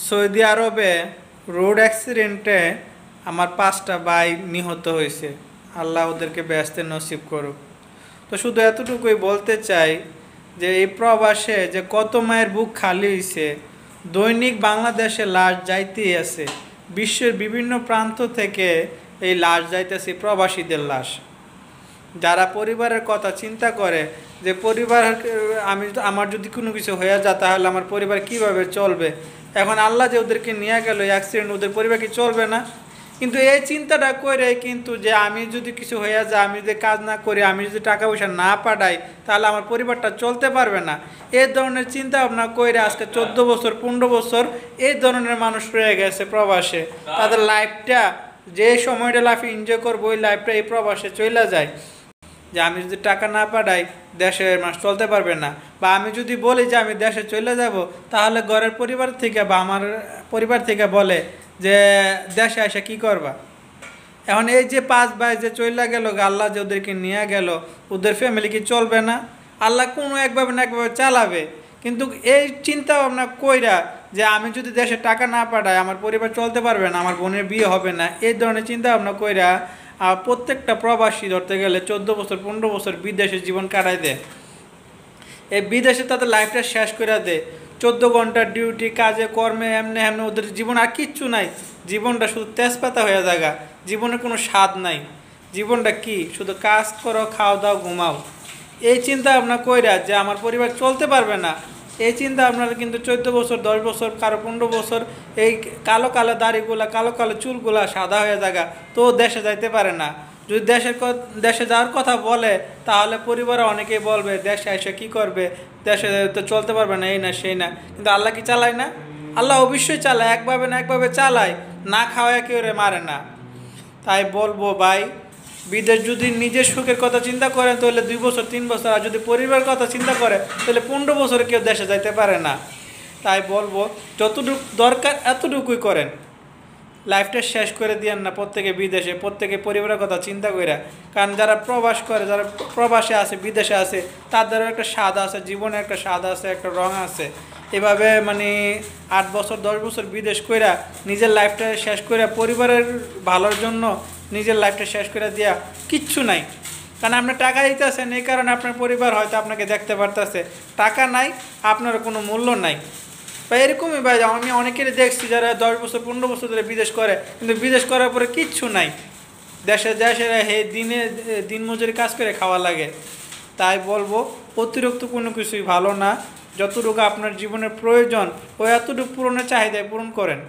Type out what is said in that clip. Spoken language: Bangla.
সৌদি আরবে রোড অ্যাক্সিডেন্টে আমার 5টা ভাই নিহত হয়েছে। আল্লাহ ওদেরকে বেহেশতে নসিব করুক। তো শুধু এতটুকুই বলতে চাই যে এই প্রবাসে যে কত মায়ের বুক খালি হয়েছে, দৈনিক বাংলাদেশে লাশ যাইতেই আছে। বিশ্বের বিভিন্ন প্রান্ত থেকে এই লাশ যাইতেছে, প্রবাসীদের লাশ। যারা পরিবারের কথা চিন্তা করে যে পরিবার আমার যদি কোনো কিছু হয়ে যায় তাহলে আমার পরিবার কিভাবে চলবে, এখন আল্লাহ যে ওদেরকে নিয়ে গেল অ্যাক্সিডেন্ট, ওদের পরিবার কি চলবে না? কিন্তু এই চিন্তাটা করে কিন্তু যে আমি যদি কিছু হয়ে যায়, আমি যদি কাজ না করি, আমি যদি টাকা পয়সা না পাঠাই তাহলে আমার পরিবারটা চলতে পারবে না, এই ধরনের চিন্তা ভাবনা করে আজকে 14 বছর 15 বছর এই ধরনের মানুষ রয়ে গেছে প্রবাসে। তাদের লাইফটা, যে সময়টা লাইফে এনজয় করবো ওই লাইফটা এই প্রবাসে চলে যায়। যে আমি যদি টাকা না পাঠাই দেশের মানুষ চলতে পারবে না, বা আমি যদি বলি যে আমি দেশে চলে যাব তাহলে ঘরের পরিবার থেকে বা আমার পরিবার থেকে বলে যে দেশে এসে কি করবা। এখন এই যে 5 ভাই যে চলে গেল, আল্লাহ যে ওদেরকে নিয়ে গেল, ওদের ফ্যামিলি কি চলবে না? আল্লাহ কোনো একভাবে না একভাবে চালাবে। কিন্তু এই চিন্তা ভাবনা কইরা যে আমি যদি দেশে টাকা না পাঠাই আমার পরিবার চলতে পারবে না, আমার বোনের বিয়ে হবে না, এই ধরনের চিন্তা ভাবনা কইরা আর প্রত্যেকটা প্রবাসী ধরতে গেলে 14 বছর 15 বছর বিদেশে জীবন কাটাই দেয়। এই বিদেশে তাদের লাইফটা শেষ করে দেয়। 14 ঘন্টার ডিউটি, কাজে কর্মে, এমনি এমনি ওদের জীবন আর কিচ্ছু নাই। জীবনটা শুধু তেজপাতা হয়ে জায়গা, জীবনে কোনো স্বাদ নাই। জীবনটা কি? শুধু কাজ করো, খাও দাও, ঘুমাও। এই চিন্তা ভাবনা কইরা যে আমার পরিবার চলতে পারবে না, এই চিন্তা আপনারা কিন্তু 14 বছর 10 বছর কারো 15 বছর এই কালো কালো দাড়িগুলা, কালো কালো চুলগুলা সাদা হয়ে জায়গা, তো দেশে যাইতে পারে না। যদি দেশে যাওয়ার কথা বলে তাহলে পরিবারে অনেকেই বলবে দেশে এসে কি করবে, দেশে তো চলতে পারবে না, এই না সেই না। কিন্তু আল্লাহ কি চালায় না? আল্লাহ অবশ্যই চালায়, একভাবে না একভাবে চালায়, না খাওয়ায় কেউ মারে না। তাই বলবো ভাই, বিদেশ যদি নিজের সুখের কথা চিন্তা করেন তাহলে 2 বছর 3 বছর, আর যদি পরিবারের কথা চিন্তা করে তাহলে 15 বছরে কেউ দেশে যাইতে পারে না। তাই বলবো যতটুকু দরকার এতটুকুই করেন, লাইফটা শেষ করে দিয়েন না প্রত্যেকে বিদেশে, প্রত্যেকে পরিবারের কথা চিন্তা করে। কারণ যারা প্রবাস করে, যারা প্রবাসে আছে, বিদেশে আছে, তাদেরও একটা স্বাদ আছে, জীবনে একটা স্বাদ আছে, একটা রং আছে। এভাবে মানে 8 বছর 10 বছর বিদেশ কইরা নিজের লাইফটা শেষ করে পরিবারের ভালোর জন্য নিজের লাইফটা শেষ করে দেওয়া কিচ্ছু নাই। কারণ আপনি টাকা দিতেছেন, এই কারণে আপনার পরিবার হয়তো আপনাকে দেখতে পারতেছে। টাকা নাই, আপনার কোনো মূল্য নাই। বা এরকমই ভাই, আমি অনেকেরই দেখছি যারা 10 বছর 15 বছর ধরে বিদেশ করে, কিন্তু বিদেশ করার পরে কিচ্ছু নাই। দেশে দিন মজুরি কাজ করে খাওয়া লাগে। তাই বলবো অতিরিক্ত কোনো কিছুই ভালো না। যতটুকু আপনার জীবনের প্রয়োজন ওই এতটুকু পূরণের চাহিদায় পূরণ করেন।